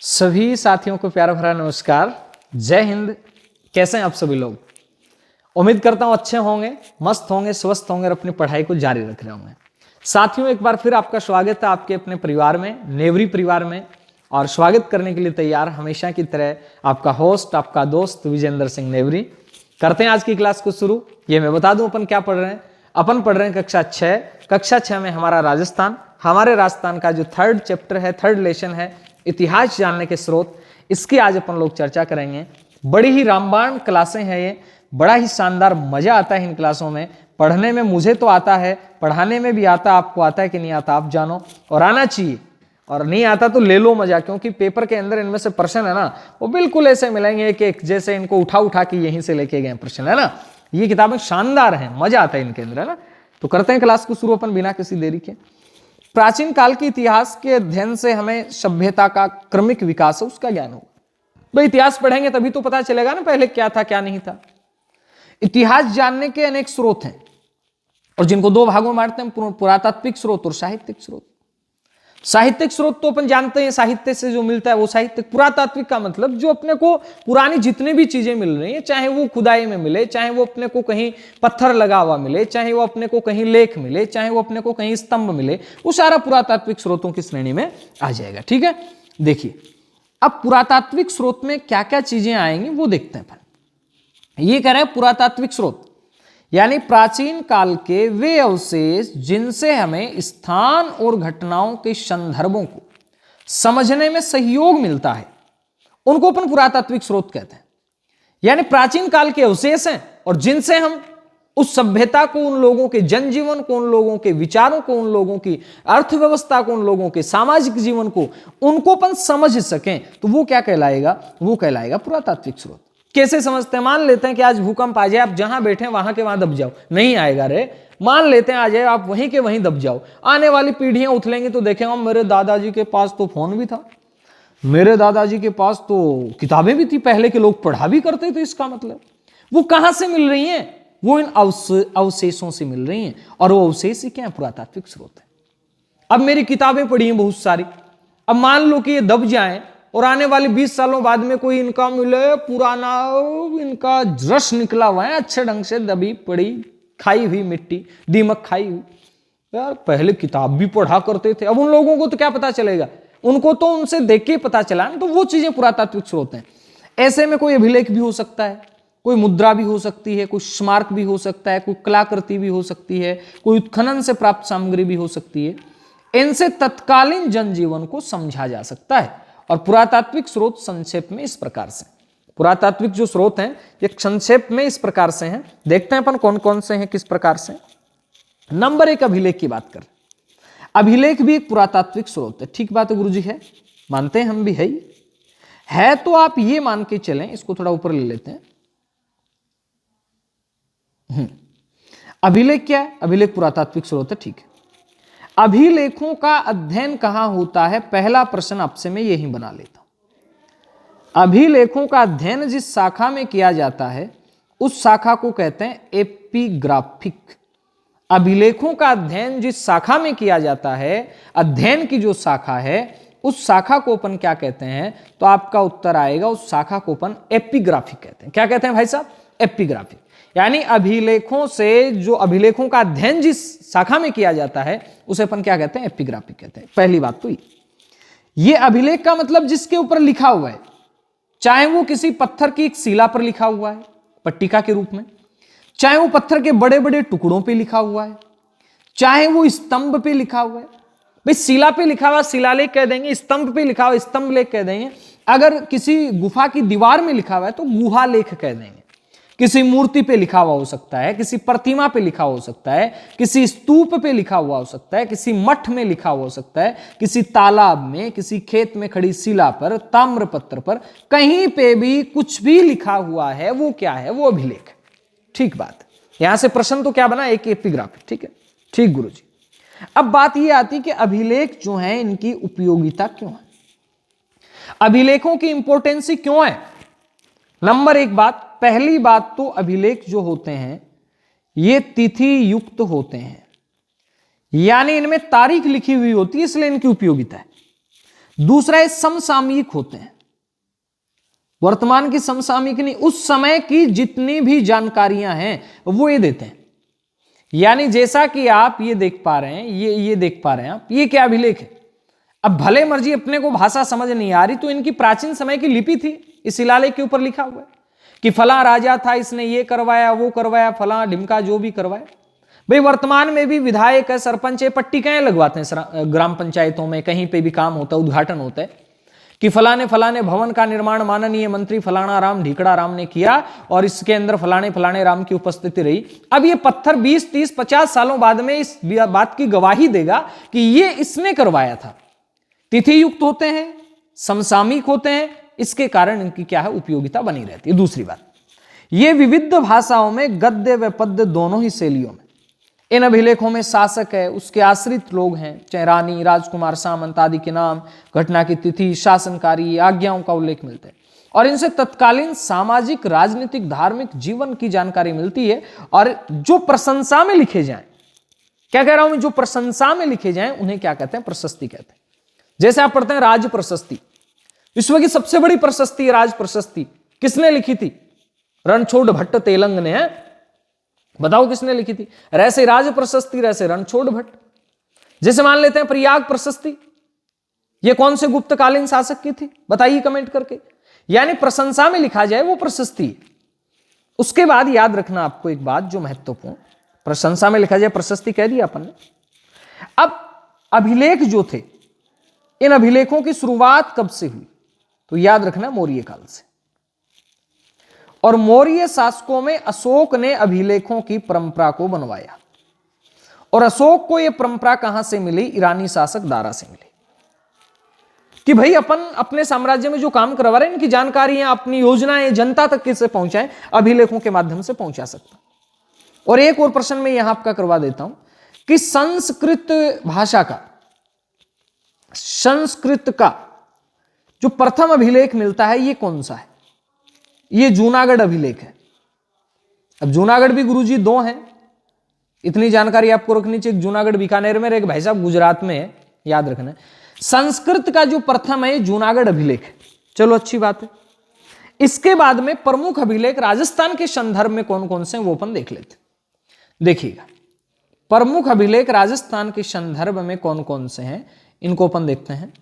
सभी साथियों को प्यारा भरा नमस्कार, जय हिंद। कैसे हैं आप सभी लोग? उम्मीद करता हूं अच्छे होंगे, मस्त होंगे, स्वस्थ होंगे और अपनी पढ़ाई को जारी रख रहे होंगे। साथियों, एक बार फिर आपका स्वागत है आपके अपने परिवार में, नेवरी परिवार में। और स्वागत करने के लिए तैयार हमेशा की तरह आपका होस्ट, आपका दोस्त विजेंद्र सिंह नेवरी। करते हैं आज की क्लास को शुरू। ये मैं बता दूं अपन क्या पढ़ रहे हैं। अपन पढ़ रहे हैं कक्षा 6। कक्षा 6 में हमारा राजस्थान, हमारे राजस्थान का जो थर्ड चैप्टर है, थर्ड लेसन है, इतिहास जानने के स्रोत, इसकी आज अपन लोग चर्चा करेंगे। बड़ी ही रामबाण क्लासें हैं ये, बड़ा ही शानदार मजा आता है इन क्लासों में। पढ़ने में मुझे तो आता है, पढ़ाने में भी आता। आपको आता है कि नहीं आता आप जानो, और आना चाहिए। और नहीं आता तो ले लो मजा, क्योंकि पेपर के अंदर इनमें से प्रश्न है ना, वो बिल्कुल ऐसे मिलेंगे कि जैसे इनको उठा उठा के यहीं से लेके गए प्रश्न, है ना। ये किताबें शानदार हैं, मजा आता है इनके अंदर, है ना। तो करते हैं क्लास को शुरू अपन बिना किसी देरी के। प्राचीन काल के इतिहास के अध्ययन से हमें सभ्यता का क्रमिक विकास है उसका ज्ञान होगा। भाई इतिहास पढ़ेंगे तभी तो पता चलेगा ना पहले क्या था क्या नहीं था। इतिहास जानने के अनेक स्रोत हैं, और जिनको दो भागों में बांटते हैं, पुरातात्विक स्रोत और साहित्यिक स्रोत। साहित्यिक स्रोत तो अपन जानते हैं, साहित्य से जो मिलता है वो साहित्यिक। पुरातात्विक का मतलब जो अपने को पुरानी जितनी भी चीजें मिल रही हैं, चाहे वो खुदाई में मिले, चाहे वो अपने को कहीं पत्थर लगा हुआ मिले, चाहे वो अपने को कहीं लेख मिले, चाहे वो अपने को कहीं स्तंभ मिले, वो सारा पुरातात्विक स्रोतों की श्रेणी में आ जाएगा। ठीक है, देखिए अब पुरातात्विक स्रोत में क्या क्या चीजें आएंगी वो देखते हैं। ये कह रहे हैं पुरातात्विक स्रोत यानी प्राचीन काल के वे अवशेष जिनसे हमें स्थान और घटनाओं के संदर्भों को समझने में सहयोग मिलता है, उनको अपन पुरातात्विक स्रोत कहते हैं। यानी प्राचीन काल के अवशेष हैं और जिनसे हम उस सभ्यता को, उन लोगों के जनजीवन को, उन लोगों के विचारों को, उन लोगों की अर्थव्यवस्था को, उन लोगों के सामाजिक जीवन को, उनको अपन समझ सकें, तो वो क्या कहलाएगा? वो कहलाएगा पुरातात्विक स्रोत। कैसे समझते हैं? मान लेते हैं कि आज भूकंप आ जाए, आप जहां बैठे वहां के वहां दब जाओ, नहीं आएगा रे। मान लेते हैं आ जाए, आप वहीं के वहीं दब जाओ, आने वाली पीढ़ियां उथलेंगी तो देखेंगे मेरे दादाजी के पास तो फोन भी था, मेरे दादाजी के पास तो किताबें भी थी, पहले के लोग पढ़ा भी करते थे। इसका मतलब वो कहां से मिल रही हैं? वो इन अवशेषों से मिल रही हैं, और वो अवशेष ही क्या है? पुरातात्विक स्रोत है। अब मेरी किताबें पढ़ी हैं बहुत सारी, अब मान लो कि ये दब जाएं और आने वाले 20 सालों बाद में कोई इनका मिले, पुराना इनका रस निकला हुआ है, अच्छे ढंग से दबी पड़ी खाई हुई मिट्टी, दीमक खाई हुई। यार पहले किताब भी पढ़ा करते थे, अब उन लोगों को तो क्या पता चलेगा? उनको तो उनसे देख के पता चला ना। तो वो चीजें पुरातात्विक स्रोत हैं। ऐसे में कोई अभिलेख भी हो सकता है, कोई मुद्रा भी हो सकती है, कोई स्मारक भी हो सकता है, कोई कलाकृति भी हो सकती है, कोई उत्खनन से प्राप्त सामग्री भी हो सकती है। इनसे तत्कालीन जनजीवन को समझा जा सकता है। और पुरातात्विक स्रोत संक्षेप में इस प्रकार से, पुरातात्विक जो स्रोत हैं ये संक्षेप में इस प्रकार से हैं। देखते हैं अपन कौन कौन से हैं, किस प्रकार से। नंबर 1, अभिलेख की बात करें। अभिलेख भी एक पुरातात्विक स्रोत है। ठीक बात है गुरुजी, है, मानते हैं हम भी, है तो आप ये मान के चलें, इसको थोड़ा ऊपर ले लेते हैं। अभिलेख क्या है? अभिलेख पुरातात्विक स्रोत है। ठीक है, अभिलेखों का अध्ययन कहां होता है? पहला प्रश्न आपसे मैं यही बना लेता हूं। अभिलेखों का अध्ययन जिस शाखा में किया जाता है उस शाखा को कहते हैं एपिग्राफिक। अभिलेखों का अध्ययन जिस शाखा में किया जाता है, अध्ययन की जो शाखा है, उस शाखा को अपन क्या कहते हैं? तो आपका उत्तर आएगा, उस शाखा को अपन एपिग्राफिक कहते हैं। क्या कहते हैं भाई साहब? एपिग्राफिक। यानी अभिलेखों से, जो अभिलेखों का अध्ययन जिस शाखा में किया जाता है उसे अपन क्या कहते हैं? एपिग्राफिक कहते हैं। पहली बात तो ये अभिलेख का मतलब जिसके ऊपर लिखा हुआ है, चाहे वो किसी पत्थर की एक शिला पर लिखा हुआ है पट्टिका के रूप में, चाहे वो पत्थर के बड़े बड़े टुकड़ों पे लिखा हुआ है, चाहे वो स्तंभ पे लिखा हुआ है। भाई शिला पे लिखा हुआ शिलालेख कह देंगे, स्तंभ पे लिखा हुआ स्तंभ लेख कह देंगे, अगर किसी गुफा की दीवार में लिखा हुआ है तो गुहा लेख कह देंगे। किसी मूर्ति पे लिखा हुआ हो सकता है, किसी प्रतिमा पे लिखा हो सकता है, किसी स्तूप पे लिखा हुआ हो सकता है, किसी मठ में लिखा हुआ हो सकता है, किसी तालाब में, किसी खेत में खड़ी शिला पर, ताम्रपत्र पर, कहीं पे भी कुछ भी लिखा हुआ है वो क्या है? वो अभिलेख। ठीक बात। यहां से प्रश्न तो क्या बना? एक एपिग्राफिक। ठीक है, ठीक गुरुजी। अब बात यह आती कि अभिलेख जो है इनकी उपयोगिता क्यों है, अभिलेखों की इंपोर्टेंसी क्यों है? नंबर 1 बात, पहली बात तो अभिलेख जो होते हैं ये तिथि युक्त होते हैं, यानी इनमें तारीख लिखी हुई होती है, इसलिए इनकी उपयोगिता है। दूसरा है समसामयिक होते हैं, वर्तमान की समसामयिक नहीं, उस समय की जितनी भी जानकारियां हैं वो ये देते हैं। यानी जैसा कि आप ये देख पा रहे हैं, ये देख पा रहे हैं आप, ये क्या अभिलेख है। अब भले मर्जी अपने को भाषा समझ नहीं आ रही, तो इनकी प्राचीन समय की लिपि थी, इस शिलालेख के ऊपर लिखा हुआ है कि फला राजा था, इसने ये करवाया वो करवाया, फला ढिमका जो भी करवाया। भाई वर्तमान में भी विधायक है, सरपंच है, पट्टिकाएं लगवाते हैं ग्राम पंचायतों में, कहीं पे भी काम होता है, उद्घाटन होता है कि फलाने भवन का निर्माण माननीय मंत्री फलाना राम ढीकड़ा राम ने किया और इसके अंदर फलाने राम की उपस्थिति रही। अब ये पत्थर 20, 30, 50 सालों बाद में इस बात की गवाही देगा कि ये इसने करवाया था। तिथि युक्त होते हैं, समसामयिक होते हैं, इसके कारण इनकी क्या है, उपयोगिता बनी रहती है। दूसरी बात, ये विविध भाषाओं में गद्य व पद्य दोनों ही शैलियों में, इन अभिलेखों में शासक है, उसके आश्रित लोग हैं, चाहे रानी, राजकुमार, सामंत आदि के नाम, घटना की तिथि, शासनकारी आज्ञाओं का उल्लेख मिलता है और इनसे तत्कालीन सामाजिक, राजनीतिक, धार्मिक जीवन की जानकारी मिलती है। और जो प्रशंसा में लिखे जाएं, क्या कह रहा हूं मैं, जो प्रशंसा में लिखे जाएं उन्हें क्या कहते हैं, प्रशस्ति कहते हैं। जैसे आप पढ़ते हैं राज प्रशस्ति, विश्व की सबसे बड़ी प्रशस्ति राज प्रशस्ति, किसने लिखी थी, रणछोड़ भट्ट तेलंग ने, है, बताओ किसने लिखी थी। रैसे राज प्रशस्ति, रैसे रणछोड़ भट्ट। जैसे मान लेते हैं प्रयाग प्रशस्ति, ये कौन से गुप्तकालीन शासक की थी, बताइए कमेंट करके। यानी प्रशंसा में लिखा जाए वो प्रशस्ति। उसके बाद याद रखना आपको एक बात जो महत्वपूर्ण, प्रशंसा में लिखा जाए प्रशस्ति कह दिया अपन ने। अब अभिलेख जो थे, इन अभिलेखों की शुरुआत कब से हुई, तो याद रखना मौर्य काल से। और मौर्य शासकों में अशोक ने अभिलेखों की परंपरा को बनवाया। और अशोक को यह परंपरा कहां से मिली, ईरानी शासक दारा से मिली कि भाई अपन अपने साम्राज्य में जो काम करवा रहे हैं, इनकी जानकारियां, अपनी योजनाएं जनता तक कैसे पहुंचाएं, अभिलेखों के माध्यम से पहुंचा सकता। और एक और प्रश्न मैं यहां आपका करवा देता हूं कि संस्कृत भाषा का, संस्कृत का जो प्रथम अभिलेख मिलता है ये कौन सा है, ये जूनागढ़ अभिलेख है। अब जूनागढ़ भी गुरुजी दो हैं, इतनी जानकारी आपको रखनी चाहिए, जूनागढ़ बीकानेर में, एक भाई साहब गुजरात में है, याद रखना। संस्कृत का जो प्रथम है जूनागढ़ अभिलेख है, चलो अच्छी बात है। इसके बाद में प्रमुख अभिलेख राजस्थान के संदर्भ में कौन कौन से हैं वो अपन देख लेते। देखिएगा प्रमुख अभिलेख राजस्थान के संदर्भ में कौन कौन से हैं, इनको अपन देखते हैं।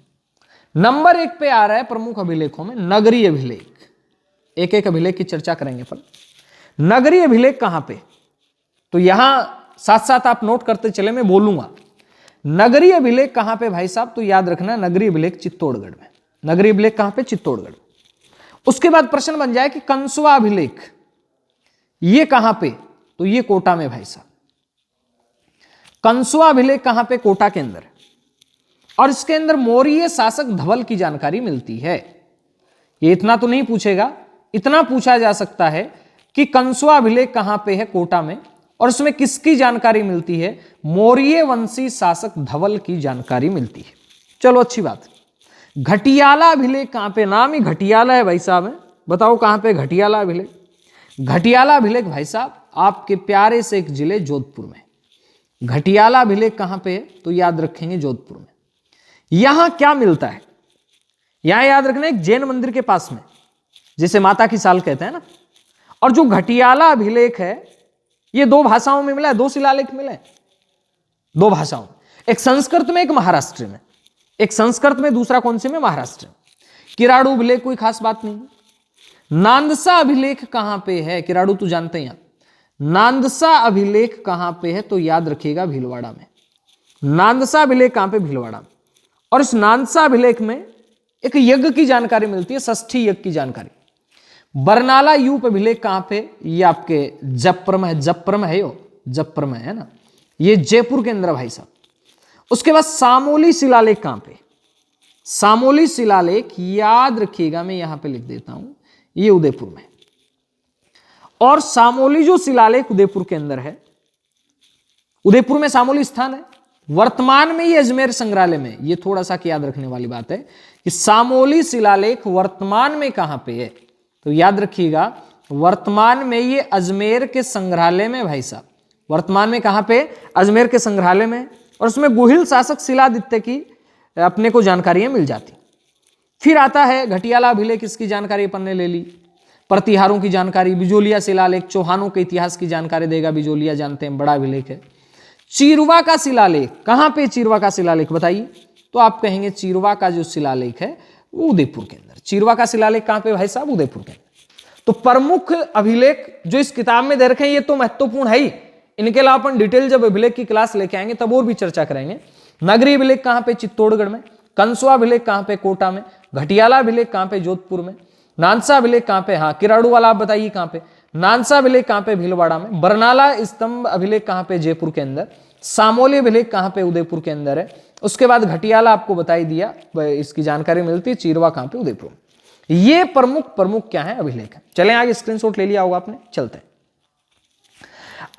नंबर 1 पे आ रहा है प्रमुख अभिलेखों में नगरीय अभिलेख। एक एक अभिलेख की चर्चा करेंगे पर नगरीय अभिलेख कहां पे, तो यहां साथ साथ आप नोट करते चले, मैं बोलूंगा नगरीय अभिलेख कहां पे भाई साहब, तो याद रखना नगरीय अभिलेख चित्तौड़गढ़ में। नगरीय अभिलेख कहां पे, चित्तौड़गढ़। उसके बाद प्रश्न बन जाए कि कंसुआ अभिलेख ये कहां पे, तो ये कोटा में भाई साहब। कंसुआ अभिलेख कहां पे, कोटा के अंदर। और इसके अंदर मौर्य शासक धवल की जानकारी मिलती है। ये इतना तो नहीं पूछेगा, इतना पूछा जा सकता है कि कंसुआ अभिलेख कहां पे है, कोटा में, और उसमें किसकी जानकारी मिलती है, मौर्य वंशी शासक धवल की जानकारी मिलती है। चलो अच्छी बात। घटियाला अभिलेख कहां पे, नाम ही घटियाला है भाई साहब है, बताओ कहां पे घटियाला अभिलेख। घटियाला अभिलेख भाई साहब आपके प्यारे से एक जिले जोधपुर में। घटियाला अभिलेख कहां पे है, तो याद रखेंगे जोधपुर में। यहां क्या मिलता है, यहां याद रखना एक जैन मंदिर के पास में, जिसे माता की साल कहते हैं ना। और जो घटियाला अभिलेख है ये 2 भाषाओं में मिला है, 2 शिलालेख मिले 2 भाषाओं, एक संस्कृत में एक महाराष्ट्र में। एक संस्कृत में, दूसरा कौन से में, महाराष्ट्र में। किराड़ू अभिलेख कोई खास बात नहीं। नांदसा अभिलेख कहां पे है, किराड़ू तो जानते हैं आप। नांदसा अभिलेख कहां पे है, तो याद रखिएगा भीलवाड़ा में। नांदसा अभिलेख कहां पे, भीलवाड़ा में। और इस नांदसा अभिलेख में एक यज्ञ की जानकारी मिलती है, षष्ठी यज्ञ की जानकारी। बरनाला यूप अभिलेख कहां पे, ये आपके जप्रम है, जप्रम है यो, जप्रम है ना, ये जयपुर के अंदर भाई साहब। उसके बाद सामोली शिलालेख कहां पे, सामोली शिलालेख याद रखिएगा, मैं यहां पे लिख देता हूं, ये उदयपुर में। और सामोली जो शिलालेख उदयपुर के अंदर है, उदयपुर में सामोली स्थान है। वर्तमान में ये अजमेर संग्रहालय में, ये थोड़ा सा याद रखने वाली बात है कि सामोली शिलालेख वर्तमान में कहां पे है, तो याद रखिएगा वर्तमान में ये अजमेर के संग्रहालय में भाई साहब। वर्तमान में कहां पे, अजमेर के संग्रहालय में। और उसमें गुहिल शासक शिलादित्य की अपने को जानकारियां मिल जाती। फिर आता है घटियाला अभिलेख, इसकी जानकारी अपन ने ले ली। प्रतिहारों की जानकारी, बिजोलिया शिलालेख चौहानों के इतिहास की जानकारी देगा। बिजोलिया जानते हैं बड़ा अभिलेख है। चिरवा का शिलालेख, कहां पे चिरवा का शिलालेख बताइए? तो आप कहेंगे चिरवा का जो शिलालेख है वो उदयपुर के अंदर। चिरवा का शिलालेख कहां पे भाई साहब? उदयपुर के अंदर। तो प्रमुख अभिलेख जो इस किताब में दे रखे हैं ये तो महत्वपूर्ण है ही, इनके अलावा अपन डिटेल जब अभिलेख की क्लास लेके आएंगे तब और भी चर्चा करेंगे। नगरी अभिलेख कहां पे? चित्तौड़गढ़ में। कंसुआ अभिलेख कहां पे? कोटा में। घटियाला अभिलेख कहां पे? जोधपुर में। नानसा अभिलेख कहां पे? हाँ किराड़ू वाला आप बताइए कहां पे? नानसा अभिलेख कहां पे? भीलवाड़ा में। बरनाला स्तंभ अभिलेख कहां पे? जयपुर के अंदर। सामोली अभिलेख कहां पे? उदयपुर के अंदर है। उसके बाद घटियाला आपको बताई दिया, इसकी जानकारी मिलती है। चिरवा कहां पे? उदयपुर। ये प्रमुख क्या है? अभिलेख है। चलें आगे, स्क्रीनशॉट ले लिया होगा आपने, चलते हैं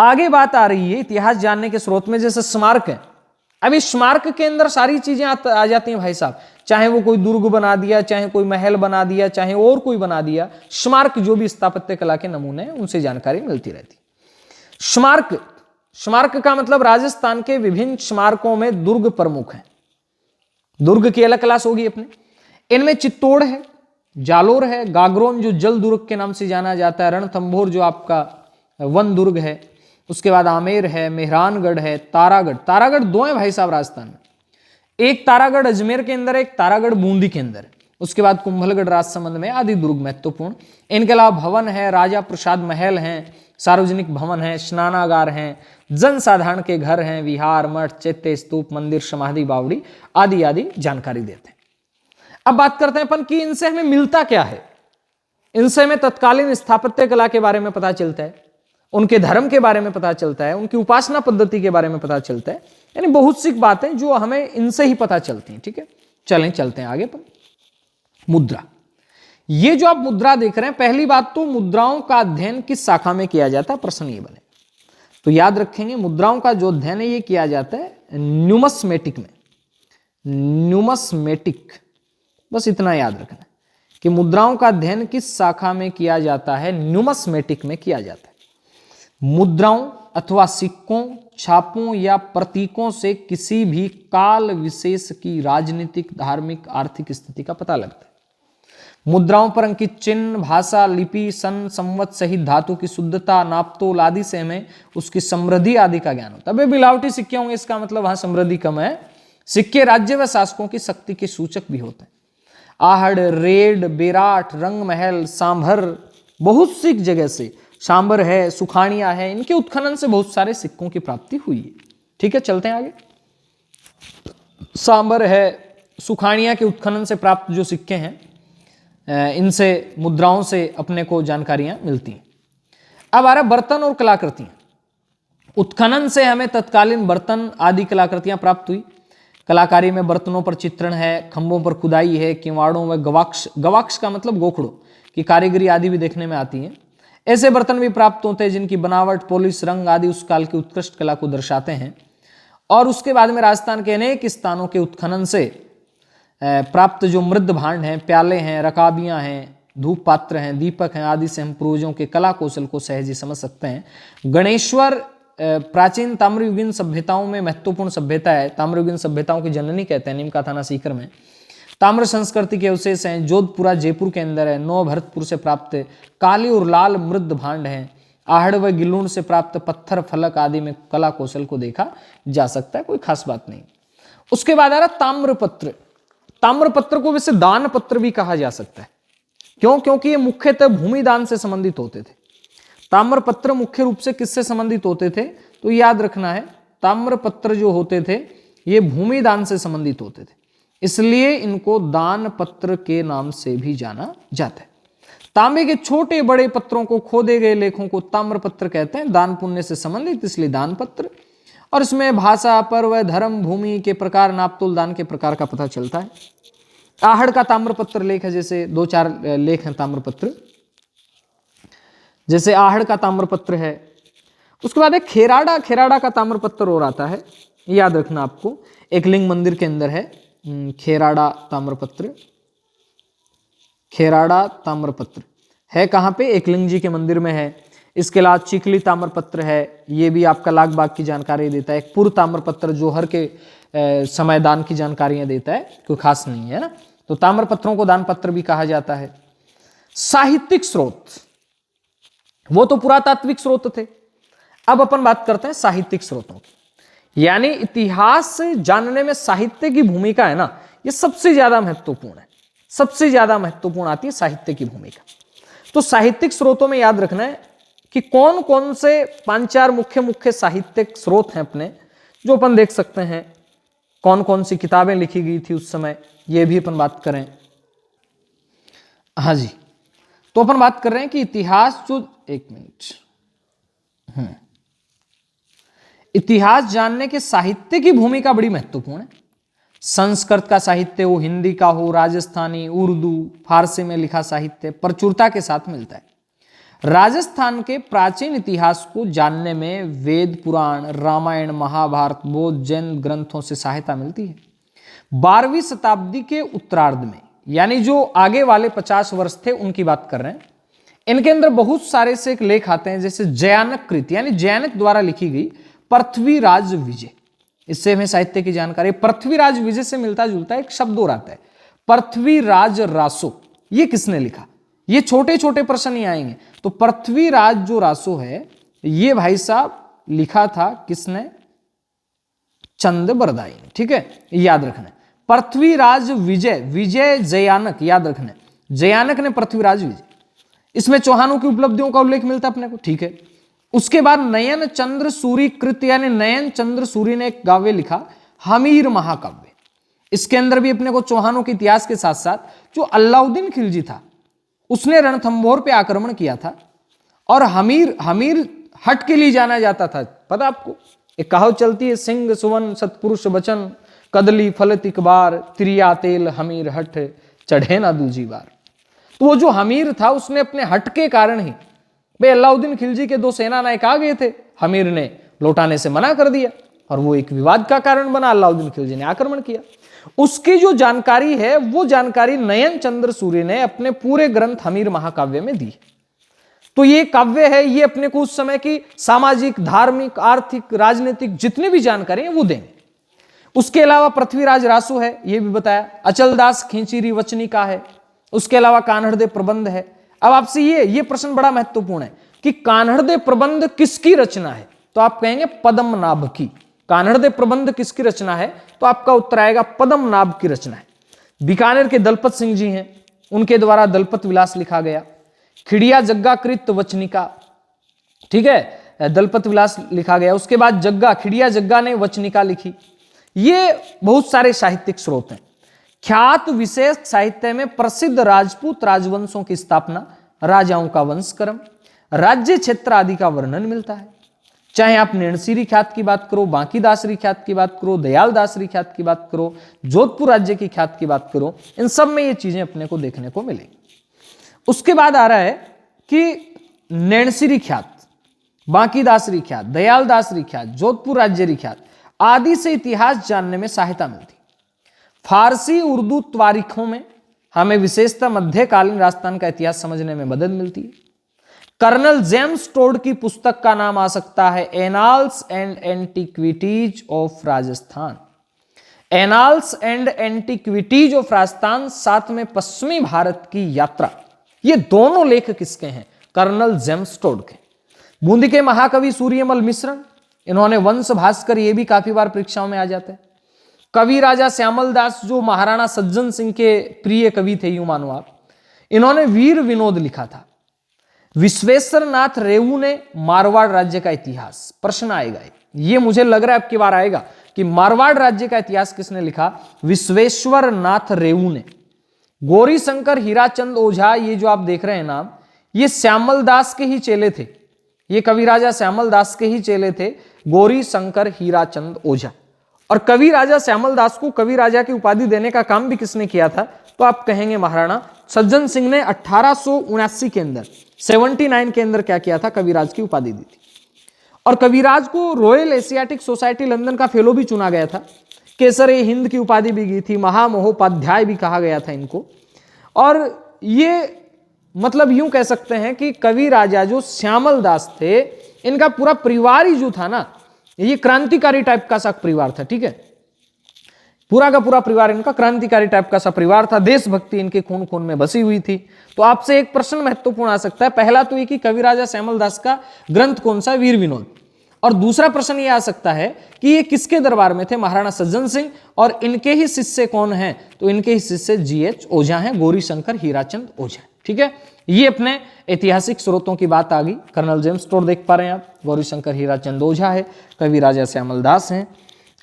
आगे। बात आ रही है इतिहास जानने के स्रोत में, जैसे स्मारक है। अब इस स्मारक के अंदर सारी चीजें आ जाती हैं भाई साहब, चाहे वो कोई दुर्ग बना दिया, चाहे कोई महल बना दिया, चाहे और कोई बना दिया। स्मारक जो भी स्थापत्य कला के नमूने हैं उनसे जानकारी मिलती रहती। स्मारक का मतलब राजस्थान के विभिन्न स्मारकों में दुर्ग प्रमुख हैं। दुर्ग की अलग क्लास होगी अपने। इनमें चित्तौड़ है, जालोर है, गागरोन जो जल दुर्ग के नाम से जाना जाता है, रणथंभौर जो आपका वन दुर्ग है, उसके बाद आमेर है, मेहरानगढ़ है, तारागढ़ दो है भाई साहब राजस्थान में। एक तारागढ़ अजमेर के अंदर है, एक तारागढ़ बूंदी के अंदर है। उसके बाद कुंभलगढ़ राजसमंद में, आदि दुर्ग महत्वपूर्ण। इनके अलावा भवन है, राजा प्रसाद महल हैं, सार्वजनिक भवन है, स्नानागार हैं, जनसाधारण के घर हैं, विहार, मठ, चैत्य, स्तूप, मंदिर, समाधि, बावड़ी आदि आदि जानकारी देते हैं। अब बात करते हैं अपन कि इनसे हमें मिलता क्या है। इनसे हमें तत्कालीन स्थापत्य कला के बारे में पता चलता है, उनके धर्म के बारे में पता चलता है, उनकी उपासना पद्धति के बारे में पता चलता है, यानी बहुत सी बातें जो हमें इनसे ही पता चलती हैं। ठीक है, चलते हैं आगे पर। मुद्रा, ये जो आप मुद्रा देख रहे हैं, पहली बात तो मुद्राओं का अध्ययन किस शाखा में किया जाता है, प्रश्न ये बने तो याद रखेंगे। मुद्राओं का जो अध्ययन है ये किया जाता है न्यूमस्मेटिक में। न्यूमस्मेटिक, बस इतना याद रखना है कि मुद्राओं का अध्ययन किस शाखा में किया जाता है, न्यूमस्मेटिक में किया जाता है। मुद्राओं अथवा सिक्कों, छापों या प्रतीकों से किसी भी काल विशेष की राजनीतिक, धार्मिक, आर्थिक स्थिति का पता लगता है। मुद्राओं पर अंकित चिन्ह, भाषा, लिपि, सन, संवत सहित धातु की शुद्धता, नापतोल आदि से हमें उसकी समृद्धि आदि का ज्ञान होता है। अब मिलावटी सिक्के होंगे इसका मतलब वहां समृद्धि कम है। सिक्के राज्य व शासकों की शक्ति के सूचक भी होते हैं। आहड़, रेड, बेराट, रंग महल, सांभर, बहुत सी जगह से, सांबर है, सुखानिया है, इनके उत्खनन से बहुत सारे सिक्कों की प्राप्ति हुई है। ठीक है, चलते हैं आगे। सांबर है, सुखानिया के उत्खनन से प्राप्त जो सिक्के हैं, इनसे मुद्राओं से अपने को जानकारियां मिलती हैं। अब आ रहा बर्तन और कलाकृतियां। उत्खनन से हमें तत्कालीन बर्तन आदि कलाकृतियां प्राप्त हुई। कलाकारी में बर्तनों पर चित्रण है, खंभों पर खुदाई है, किवाड़ों में गवाक्ष का मतलब गोखड़ों की कारीगरी आदि भी देखने में आती है। ऐसे बर्तन भी प्राप्त होते हैं जिनकी बनावट, पॉलिश, रंग आदि उस काल की उत्कृष्ट कला को दर्शाते हैं। और उसके बाद में राजस्थान के अनेक स्थानों के उत्खनन से प्राप्त जो मृद भांड हैं, प्याले हैं, रकाबियां हैं, धूप पात्र हैं, दीपक हैं आदि से हम पूर्वजों के कला कौशल को सहज ही समझ सकते हैं। गणेश्वर प्राचीन ताम्रयुगीन सभ्यताओं में महत्वपूर्ण सभ्यता है। ताम्रयुगीन सभ्यताओं की जननी कहते हैं नीमका थाना सीकर में। ताम्र संस्कृति के अवशेष हैं। जोधपुरा जयपुर के अंदर है। नौ भरतपुर से प्राप्त काली और लाल मृद भांड हैं। आहड़ व गिलूण से प्राप्त पत्थर, फलक आदि में कला कौशल को देखा जा सकता है, कोई खास बात नहीं। उसके बाद आ रहा ताम्रपत्र। ताम्रपत्र को वैसे दान पत्र भी कहा जा सकता है। क्यों? क्योंकि ये मुख्यतः भूमि दान से संबंधित होते थे। ताम्रपत्र मुख्य रूप से किससे संबंधित होते थे तो याद रखना है, ताम्रपत्र जो होते थे ये भूमि दान से संबंधित होते थे, इसलिए इनको दान पत्र के नाम से भी जाना जाता है। तांबे के छोटे बड़े पत्रों को, खोदे गए लेखों को ताम्रपत्र कहते हैं। दान पुण्य से संबंधित इसलिए दान पत्र। और इसमें भाषा, पर्व, धर्म, भूमि के प्रकार, नापतोल, दान के प्रकार का पता चलता है। आहड़ का ताम्रपत्र लेख है, जैसे 2-4 लेख हैं ताम्रपत्र, जैसे आहड़ का ताम्रपत्र है। उसके बाद एक खेराड़ा का ताम्रपत्र और आता है, याद रखना आपको। एक लिंग मंदिर के अंदर है खेराड़ा ताम्रपत्र है। कहाँ पे? एकलिंग जी के मंदिर में है। इसके अलावा चिकली ताम्रपत्र है, ये भी आपका लाग बाग की जानकारी देता है। एक पुर ताम्रपत्र जोहर के समय दान की जानकारियां देता है, कोई खास नहीं है ना। तो ताम्रपत्रों को दान पत्र भी कहा जाता है। साहित्यिक स्रोत, वो तो पुरातात्विक स्रोत थे, अब अपन बात करते हैं साहित्यिक स्रोतों की। यानी इतिहास से जानने में साहित्य की भूमिका है ना, ये सबसे ज्यादा महत्वपूर्ण है, सबसे ज्यादा महत्वपूर्ण आती है साहित्य की भूमिका। तो साहित्यिक स्रोतों में याद रखना है कि कौन कौन से 5-4 मुख्य मुख्य साहित्यिक स्रोत हैं अपने, जो अपन देख सकते हैं। कौन कौन सी किताबें लिखी गई थी उस समय, ये भी अपन बात करें। हाँ जी, तो अपन बात कर रहे हैं कि इतिहास जो, एक मिनट, इतिहास जानने के साहित्य की भूमिका बड़ी महत्वपूर्ण है। संस्कृत का साहित्य हो, हिंदी का हो, राजस्थानी, उर्दू, फारसी में लिखा साहित्य प्रचुरता के साथ मिलता है। राजस्थान के प्राचीन इतिहास को जानने में वेद, पुराण, रामायण, महाभारत, बौद्ध, जैन ग्रंथों से सहायता मिलती है। 12वीं शताब्दी के उत्तरार्ध में, यानी जो आगे वाले 50 वर्ष थे उनकी बात कर रहे हैं, इनके अंदर बहुत सारे से एक लेख आते हैं, जैसे जयानक कृति, यानी जयानक द्वारा लिखी गई पृथ्वीराज विजय। इससे हमें साहित्य की जानकारी, पृथ्वीराज विजय से मिलता जुलता एक शब्द और आता है, पृथ्वीराज रासो। ये किसने लिखा? ये छोटे छोटे प्रश्न ही आएंगे। तो पृथ्वीराज जो रासो है, ये भाई साहब लिखा था किसने? चंद बरदाई ने। ठीक है, याद रखना। पृथ्वीराज विजय, विजय जयानक, याद रखना, जयानक ने पृथ्वीराज विजय। इसमें चौहानों की उपलब्धियों का उल्लेख मिलता अपने को। ठीक है, उसके बाद नयन चंद्र सूरी कृत, यानी नयन चंद्र सूरी ने एक काव्य लिखा, हमीर महाकाव्य। इसके अंदर भी अपने को चौहानों के इतिहास के साथ साथ जो अलाउद्दीन खिलजी था, उसने रणथंभौर पे आक्रमण किया था, और हमीर हट के लिए जाना जाता था। पता आपको, एक कहावत चलती है, सिंह सुवन सतपुरुष बचन, कदली फलत इकबार, त्रिया तेल हमीर हट, चढ़े ना दूजी बार। तो वो जो हमीर था, उसने अपने हट के कारण ही, भाई अलाउद्दीन खिलजी के 2 सेना नायक आ गए थे, हमीर ने लौटाने से मना कर दिया, और वो एक विवाद का कारण बना। अलाउद्दीन खिलजी ने आक्रमण किया। उसकी जो जानकारी है, वो जानकारी नयन चंद्र सूर्य ने अपने पूरे ग्रंथ हमीर महाकाव्य में दी। तो ये काव्य है, ये अपने को उस समय की सामाजिक, धार्मिक, आर्थिक, राजनीतिक जितनी भी जानकारी है वो देंगे। उसके अलावा पृथ्वीराज रासो है, ये भी बताया। अचलदास खींचीरी वचनिका है। उसके अलावा कान्हड़देव प्रबंध है। अब आपसे ये प्रश्न बड़ा महत्वपूर्ण है कि कान्हड़देव प्रबंध किसकी रचना है? तो आप कहेंगे पद्मनाभ की। कान्हड़देव प्रबंध किसकी रचना है? तो आपका उत्तर आएगा पद्मनाभ की रचना है। बीकानेर के दलपत सिंह जी हैं, उनके द्वारा दलपत विलास लिखा गया। खिड़िया जग्गाकृत वचनिका, ठीक है, दलपत विलास लिखा गया। उसके बाद खिड़िया जग्गा ने वचनिका लिखी। ये बहुत सारे साहित्यिक स्रोत हैं। ख्यात विशेष साहित्य में प्रसिद्ध राजपूत राजवंशों की स्थापना, राजाओं का वंशक्रम, राज्य क्षेत्र आदि का वर्णन मिलता है। चाहे आप नैणसीरी ख्यात की बात करो, बांकीदासरी ख्यात की बात करो, दयालदासरी ख्यात की बात करो, जोधपुर राज्य की ख्यात की बात करो, इन सब में ये चीजें अपने को देखने को मिलेंगी। उसके बाद आ रहा है कि नैणसीरी ख्यात, बांकीदासरी ख्यात, दयालदासरी ख्यात, जोधपुर राज्यरी ख्यात आदि से इतिहास जानने में सहायता मिलती। फारसी उर्दू त्वारीखों में हमें विशेषतः मध्यकालीन राजस्थान का इतिहास समझने में मदद मिलती है। कर्नल जेम्स टोड की पुस्तक का नाम आ सकता है annals and antiquities of Rajasthan. Annals and antiquities of Rajasthan, साथ में पश्चिमी भारत की यात्रा, ये दोनों लेख किसके हैं? कर्नल जेम्स टोड के। बूंदी के महाकवि सूर्यमल मिश्र, इन्होंने वंश भास्कर, ये भी काफी बार परीक्षाओं में आ जाते हैं। कवि राजा श्यामल दास, जो महाराणा सज्जन सिंह के प्रिय कवि थे, यूं मानो आप, इन्होंने वीर विनोद लिखा था। विश्वेश्वर नाथ रेवू ने मारवाड़ राज्य का इतिहास, प्रश्न आएगा ये मुझे लग रहा है आपकी बार आएगा कि मारवाड़ राज्य का इतिहास किसने लिखा? विश्वेश्वर नाथ रेवू ने। गौरी शंकर हीराचंद ओझा, ये जो आप देख रहे हैं नाम, ये श्यामल दास के ही चेले थे। ये कवि राजा श्यामल दास के ही चेले थे, गौरी शंकर हीराचंद ओझा। और कवि राजा श्यामल दास को कवि राजा की उपाधि देने का काम भी किसने किया था? तो आप कहेंगे महाराणा सज्जन सिंह ने 1879 के अंदर, 79 के अंदर क्या किया था? कविराज की उपाधि दी थी। और कविराज को रॉयल एशियाटिक सोसाइटी लंदन का फेलो भी चुना गया था। केसर-ए हिंद की उपाधि भी दी थी, महामहोपाध्याय भी कहा गया था इनको। और ये मतलब यूं कह सकते हैं कि कवि राजा जो श्यामल दास थे, इनका पूरा परिवार ही जो था ना, ये क्रांतिकारी टाइप का सा परिवार था। ठीक है, पूरा का पूरा परिवार इनका क्रांतिकारी टाइप का सा परिवार था, देशभक्ति इनके खून खून में बसी हुई थी। तो आपसे एक प्रश्न महत्वपूर्ण आ सकता है, पहला तो ये कि कवि राजा श्यामल दास का ग्रंथ कौन सा, वीर विनोद। और दूसरा प्रश्न ये आ सकता है कि ये किसके दरबार में थे, महाराणा सज्जन सिंह, और इनके ही शिष्य कौन हैं, तो इनके ही शिष्य GH ओझा हैं, गौरी शंकर हीराचंद ओझा। ठीक है, ये अपने ऐतिहासिक स्रोतों की बात आ गई। कर्नल जेम्स टोड देख पा रहे हैं आप, गौरी शंकर हीराचंद ओझा है, कवि राजा श्यामल दास हैं।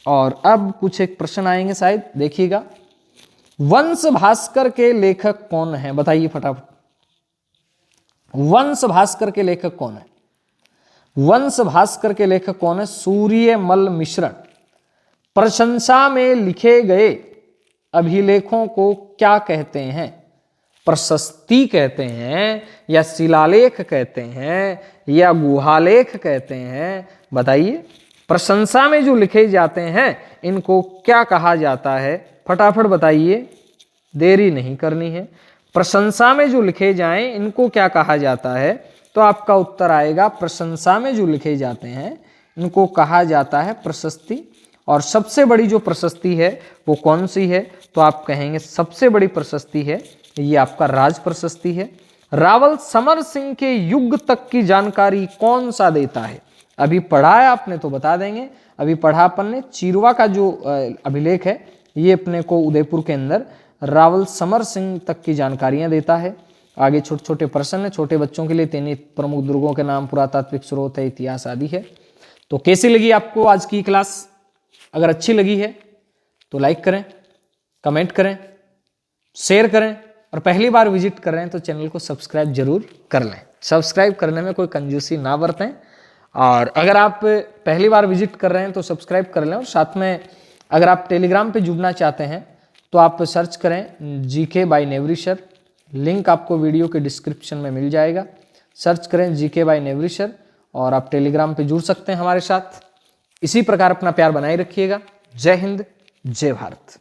और अब कुछ एक प्रश्न आएंगे शायद, देखिएगा, वंश भास्कर के लेखक कौन है, बताइए फटाफट। वंश भास्कर के लेखक कौन है? वंश भास्कर के लेखक कौन है? सूर्यमल मिश्रण। प्रशंसा में लिखे गए अभिलेखों को क्या कहते हैं? प्रशस्ति कहते हैं, या शिलालेख कहते हैं, या गुहालेख कहते हैं? बताइए, प्रशंसा में जो लिखे जाते हैं इनको क्या कहा जाता है? फटाफट बताइए, देरी नहीं करनी है। प्रशंसा में जो लिखे जाएं इनको क्या कहा जाता है? तो आपका उत्तर आएगा, प्रशंसा में जो लिखे जाते हैं इनको कहा जाता है प्रशस्ति। और सबसे बड़ी जो प्रशस्ति है वो कौन सी है? तो आप कहेंगे सबसे बड़ी प्रशस्ति है ये आपका राज प्रशस्ति है। रावल समर सिंह के युग तक की जानकारी कौन सा देता है? अभी पढ़ा है आपने तो बता देंगे, अभी पढ़ा अपन ने। चिरवा का जो अभिलेख है ये अपने को उदयपुर के अंदर रावल समर सिंह तक की जानकारियां देता है। आगे छोटे छोटे प्रश्न है छोटे बच्चों के लिए, 3 प्रमुख दुर्गों के नाम, पुरातात्विक स्रोत है, इतिहास आदि है। तो कैसी लगी आपको आज की क्लास? अगर अच्छी लगी है तो लाइक करें, कमेंट करें, शेयर करें, और पहली बार विजिट कर रहे हैं तो चैनल को सब्सक्राइब जरूर कर लें। सब्सक्राइब करने में कोई कंजूसी ना बरतें। और अगर आप पहली बार विजिट कर रहे हैं तो सब्सक्राइब कर लें। और साथ में अगर आप टेलीग्राम पे जुड़ना चाहते हैं तो आप सर्च करें GK बाय नेवरिशर, लिंक आपको वीडियो के डिस्क्रिप्शन में मिल जाएगा। सर्च करें GK बाय नेवरिशर और आप टेलीग्राम पे जुड़ सकते हैं हमारे साथ। इसी प्रकार अपना प्यार बनाए रखिएगा। जय हिंद, जय Bharat,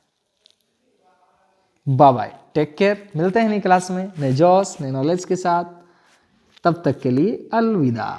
bye bye, take care. मिलते हैं नई क्लास में नए जोश नए नॉलेज के साथ। तब तक के लिए अलविदा।